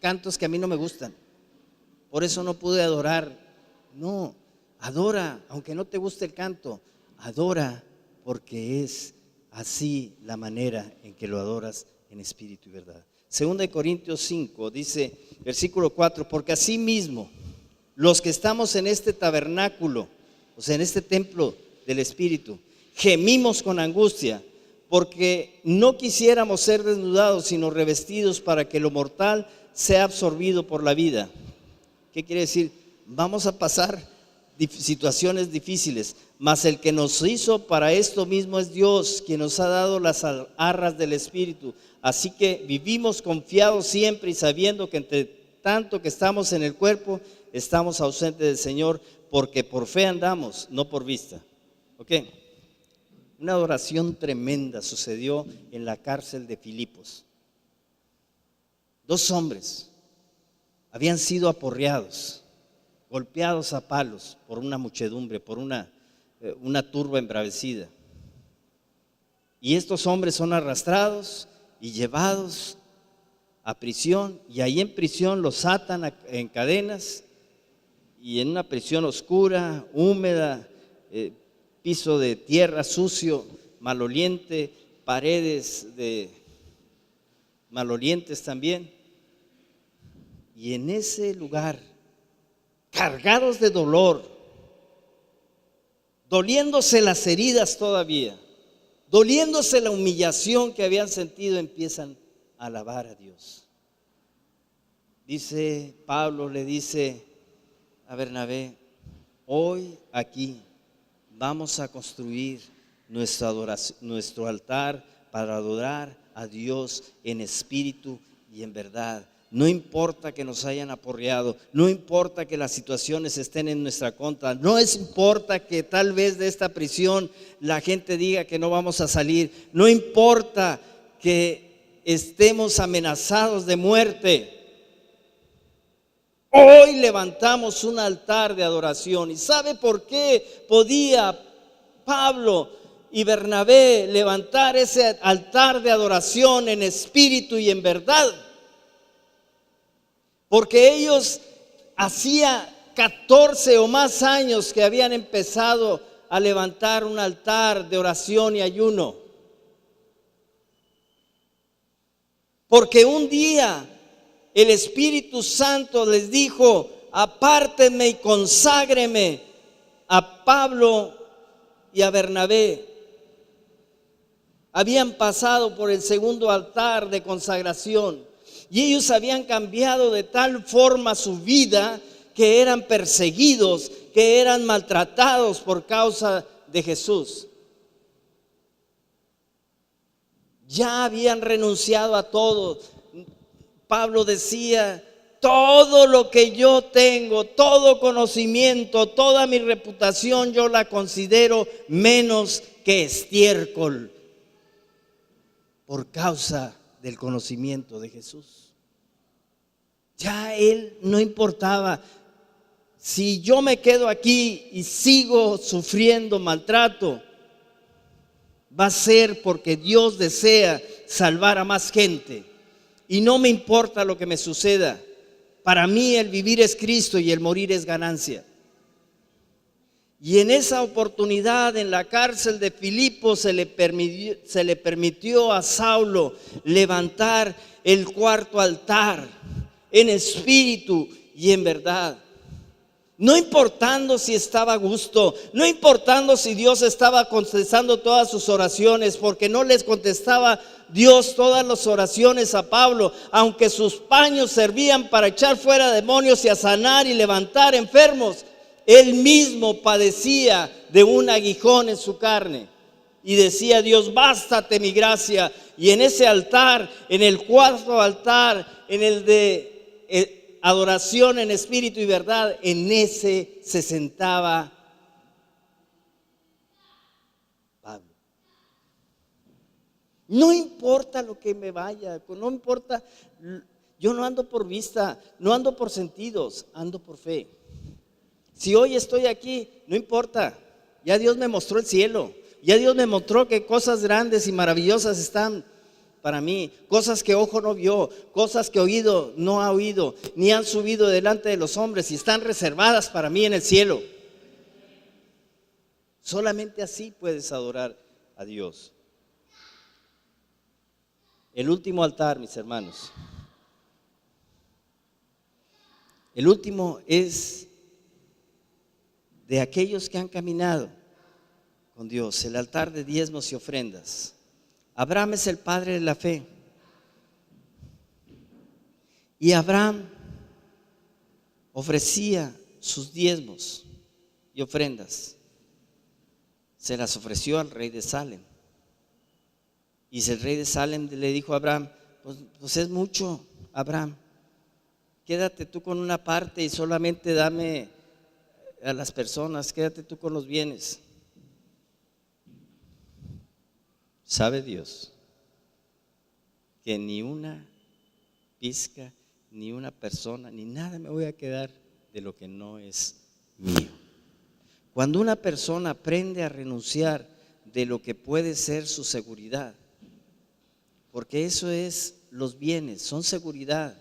cantos que a mí no me gustan, por eso no pude adorar. No, adora, aunque no te guste el canto, adora, porque es así la manera en que lo adoras en espíritu y verdad. 2 Corintios 5 dice, versículo 4, porque así mismo los que estamos en este tabernáculo, o sea, en este templo del Espíritu, gemimos con angustia, porque no quisiéramos ser desnudados, sino revestidos, para que lo mortal sea absorbido por la vida. ¿Qué quiere decir? Vamos a pasar situaciones difíciles, mas el que nos hizo para esto mismo es Dios, quien nos ha dado las arras del Espíritu. Así que vivimos confiados siempre y sabiendo que entre tanto que estamos en el cuerpo, estamos ausentes del Señor, porque por fe andamos, no por vista. ¿Ok? Una adoración tremenda sucedió en la cárcel de Filipos. 2 hombres habían sido aporreados, golpeados a palos por una muchedumbre, por una turba embravecida. Y estos hombres son arrastrados y llevados a prisión, y ahí en prisión los atan en cadenas, y en una prisión oscura, húmeda, piso de tierra sucio, maloliente, paredes de malolientes también. Y en ese lugar, cargados de dolor, doliéndose las heridas todavía, doliéndose la humillación que habían sentido, empiezan a alabar a Dios. Dice Pablo, le dice a Bernabé, hoy aquí vamos a construir nuestro altar para adorar a Dios en espíritu y en verdad. No importa que nos hayan aporreado, no importa que las situaciones estén en nuestra contra, no importa que tal vez de esta prisión la gente diga que no vamos a salir, no importa que estemos amenazados de muerte. Hoy levantamos un altar de adoración. ¿Y sabe por qué podía Pablo y Bernabé levantar ese altar de adoración en espíritu y en verdad? Porque ellos hacía 14 o más años que habían empezado a levantar un altar de oración y ayuno. Porque un día el Espíritu Santo les dijo, apártenme y conságreme a Pablo y a Bernabé. Habían pasado por el segundo altar de consagración y ellos habían cambiado de tal forma su vida que eran perseguidos, que eran maltratados por causa de Jesús. Ya habían renunciado a todo. Pablo decía, todo lo que yo tengo, todo conocimiento, toda mi reputación, yo la considero menos que estiércol por causa del conocimiento de Jesús. Ya él no importaba. Si yo me quedo aquí y sigo sufriendo maltrato, va a ser porque Dios desea salvar a más gente. Y no me importa lo que me suceda. Para mí el vivir es Cristo y el morir es ganancia. Y en esa oportunidad en la cárcel de Filipo se le permitió a Saulo levantar el cuarto altar en espíritu y en verdad. No importando si estaba a gusto, no importando si Dios estaba contestando todas sus oraciones, porque no les contestaba Dios todas las oraciones a Pablo, aunque sus paños servían para echar fuera demonios y a sanar y levantar enfermos. Él mismo padecía de un aguijón en su carne y decía: Dios, bástate mi gracia. Y en ese altar, en el cuarto altar, en el de adoración en espíritu y verdad, en ese se sentaba Pablo. No importa lo que me vaya, no importa, yo no ando por vista, no ando por sentidos, ando por fe. Si hoy estoy aquí, no importa, ya Dios me mostró el cielo, ya Dios me mostró que cosas grandes y maravillosas están para mí, cosas que ojo no vio, cosas que oído no ha oído, ni han subido delante de los hombres y están reservadas para mí en el cielo. Solamente así puedes adorar a Dios. El último altar, mis hermanos. El último es de aquellos que han caminado con Dios, el altar de diezmos y ofrendas. Abraham es el padre de la fe. Y Abraham ofrecía sus diezmos y ofrendas. Se las ofreció al rey de Salem. Y el rey de Salem le dijo a Abraham: pues es mucho, Abraham. Quédate tú con una parte y solamente dame a las personas, quédate tú con los bienes. ¿Sabe Dios que ni una pizca, ni una persona, ni nada me voy a quedar de lo que no es mío? Cuando una persona aprende a renunciar de lo que puede ser su seguridad, porque eso es, los bienes son seguridad.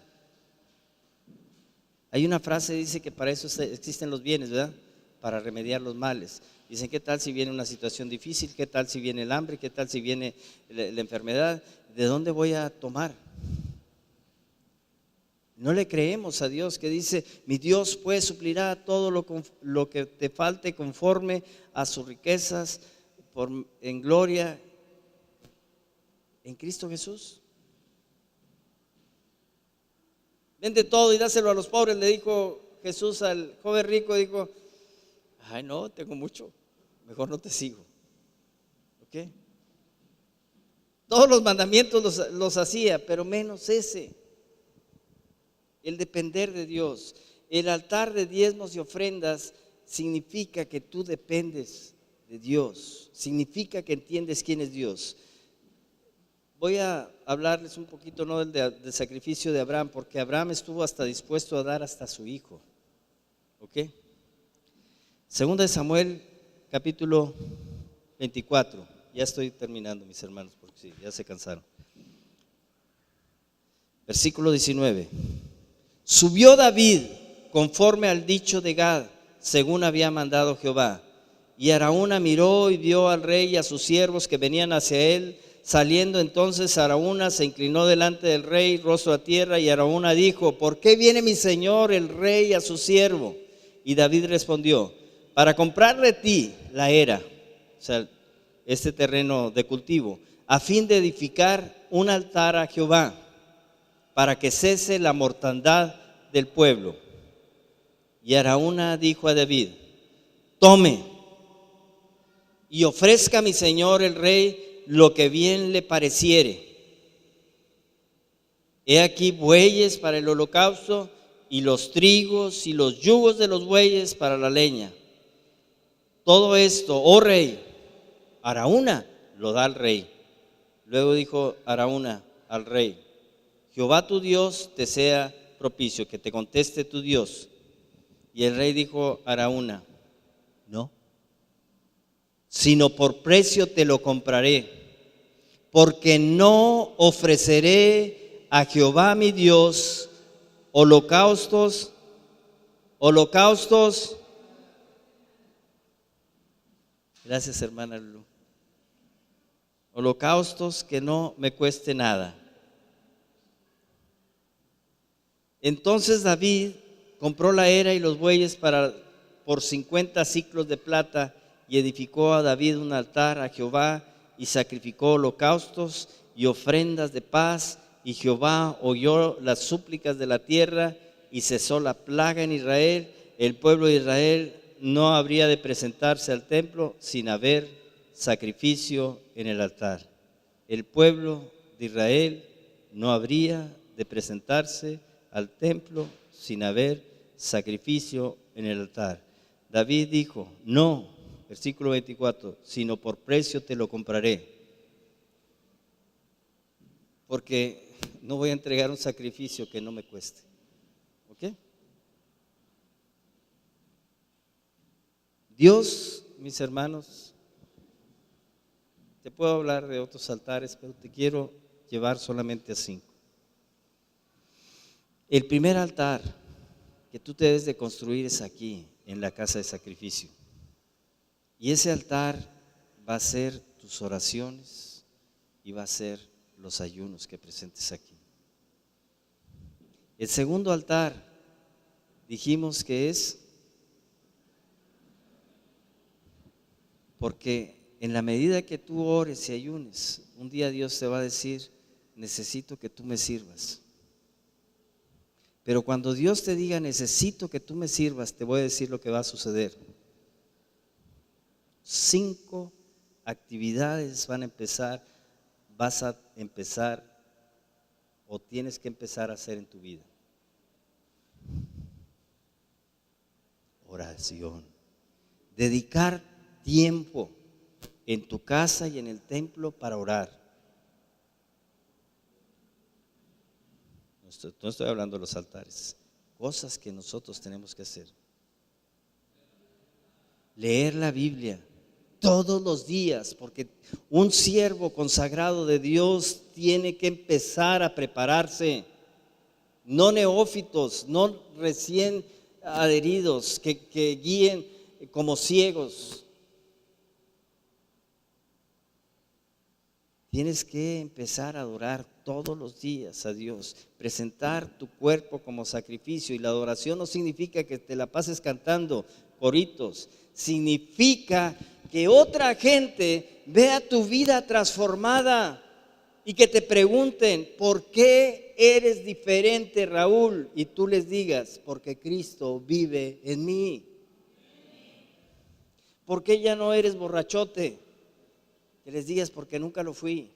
Hay una frase que dice que para eso existen los bienes, ¿verdad? Para remediar los males. Dicen: ¿qué tal si viene una situación difícil? ¿Qué tal si viene el hambre? ¿Qué tal si viene la enfermedad? ¿De dónde voy a tomar? No le creemos a Dios que dice: mi Dios pues suplirá todo lo que te falte conforme a sus riquezas en gloria en Cristo Jesús. Vende todo y dáselo a los pobres, le dijo Jesús al joven rico. Dijo: ay, no, tengo mucho, mejor no te sigo. ¿Ok? Todos los mandamientos los hacía, pero menos ese, el depender de Dios. El altar de diezmos y ofrendas significa que tú dependes de Dios, significa que entiendes quién es Dios. Voy a hablarles un poquito, ¿no?, del sacrificio de Abraham, porque Abraham estuvo hasta dispuesto a dar hasta su hijo. ¿Ok? Segunda de Samuel, capítulo 24. Ya estoy terminando, mis hermanos, porque sí, ya se cansaron. Versículo 19. Subió David conforme al dicho de Gad, según había mandado Jehová. Y Araúna miró y vio al rey y a sus siervos que venían hacia él. Saliendo entonces Araúna se inclinó delante del rey, rostro a tierra, y Araúna dijo: ¿por qué viene mi señor el rey a su siervo? Y David respondió: para comprar de ti la era, o sea, este terreno de cultivo, a fin de edificar un altar a Jehová, para que cese la mortandad del pueblo. Y Araúna dijo a David: tome y ofrezca a mi señor el rey lo que bien le pareciere. He aquí bueyes para el holocausto, y los trigos y los yugos de los bueyes para la leña. Todo esto, oh rey, Araúna lo da al rey. Luego dijo Araúna a al rey: Jehová tu Dios te sea propicio, que te conteste tu Dios. Y el rey dijo a Araúna: no, sino por precio te lo compraré, porque no ofreceré a Jehová mi Dios holocaustos, gracias hermana Lulu, holocaustos que no me cueste nada. Entonces David compró la era y los bueyes por 50 siclos de plata, y edificó a David un altar a Jehová, y sacrificó holocaustos y ofrendas de paz. Y Jehová oyó las súplicas de la tierra, y cesó la plaga en Israel. El pueblo de Israel no habría de presentarse al templo sin haber sacrificio en el altar. El pueblo de Israel no habría de presentarse al templo sin haber sacrificio en el altar. David dijo: no, versículo 24, sino por precio te lo compraré, porque no voy a entregar un sacrificio que no me cueste. ¿Ok? Dios, mis hermanos, te puedo hablar de otros altares, pero te quiero llevar solamente a 5. El primer altar que tú debes de construir es aquí, en la casa de sacrificio. Y ese altar va a ser tus oraciones y va a ser los ayunos que presentes aquí. El segundo altar dijimos que es porque en la medida que tú ores y ayunes, un día Dios te va a decir: necesito que tú me sirvas. Pero cuando Dios te diga: necesito que tú me sirvas, te voy a decir lo que va a suceder. 5 actividades vas a empezar o tienes que empezar a hacer en tu vida. Oración. Dedicar tiempo en tu casa y en el templo para orar. No estoy hablando de los altares, cosas que nosotros tenemos que hacer. Leer la Biblia todos los días, porque un siervo consagrado de Dios tiene que empezar a prepararse. No neófitos, no recién adheridos que guíen como ciegos. Tienes que empezar a adorar todos los días a Dios, presentar tu cuerpo como sacrificio. Y la adoración no significa que te la pases cantando coritos, significa que otra gente vea tu vida transformada y que te pregunten: ¿por qué eres diferente, Raúl? Y tú les digas: porque Cristo vive en mí. ¿Por qué ya no eres borrachote? Que les digas: porque nunca lo fui,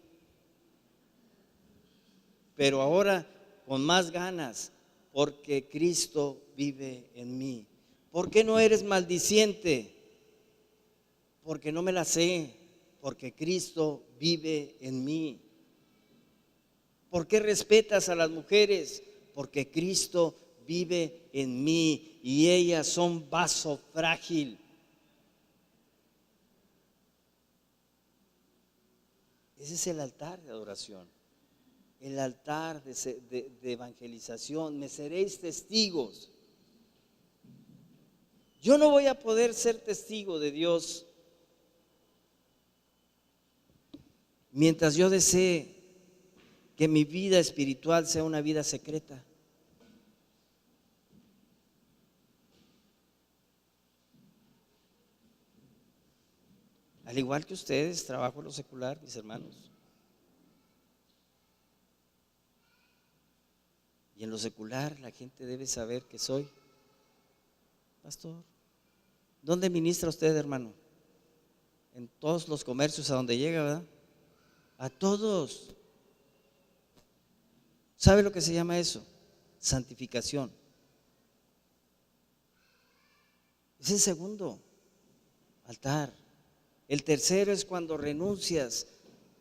pero ahora con más ganas, porque Cristo vive en mí. ¿Por qué no eres maldiciente? Porque no me la sé, porque Cristo vive en mí. ¿Por qué respetas a las mujeres? Porque Cristo vive en mí y ellas son vaso frágil. Ese es el altar de adoración, el altar de evangelización. Me seréis testigos. Yo no voy a poder ser testigo de Dios mientras yo desee que mi vida espiritual sea una vida secreta. Al igual que ustedes, trabajo en lo secular, mis hermanos. Y en lo secular la gente debe saber que soy pastor. ¿Dónde ministra usted, hermano? En todos los comercios a donde llega, ¿verdad? A todos. ¿Sabe lo que se llama eso? Santificación. Es el segundo altar. El tercero es cuando renuncias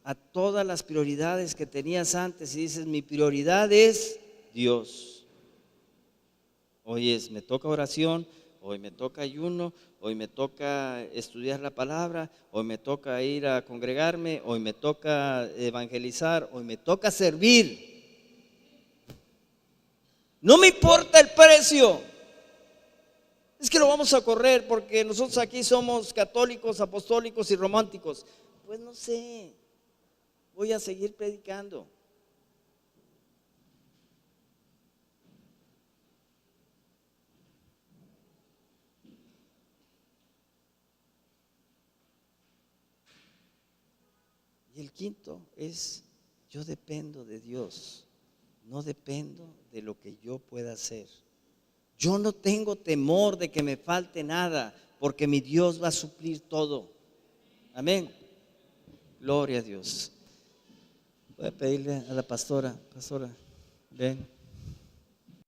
a todas las prioridades que tenías antes y dices, mi prioridad es Dios. Hoy me toca oración, hoy me toca ayuno, hoy me toca estudiar la palabra, hoy me toca ir a congregarme, hoy me toca evangelizar, hoy me toca servir. No me importa el precio. Es que lo vamos a correr porque nosotros aquí somos católicos, apostólicos y románticos. Pues no sé, voy a seguir predicando. Y el quinto es, yo dependo de Dios, no dependo de lo que yo pueda hacer. Yo no tengo temor de que me falte nada, porque mi Dios va a suplir todo. Amén. Gloria a Dios. Voy a pedirle a la pastora, ven.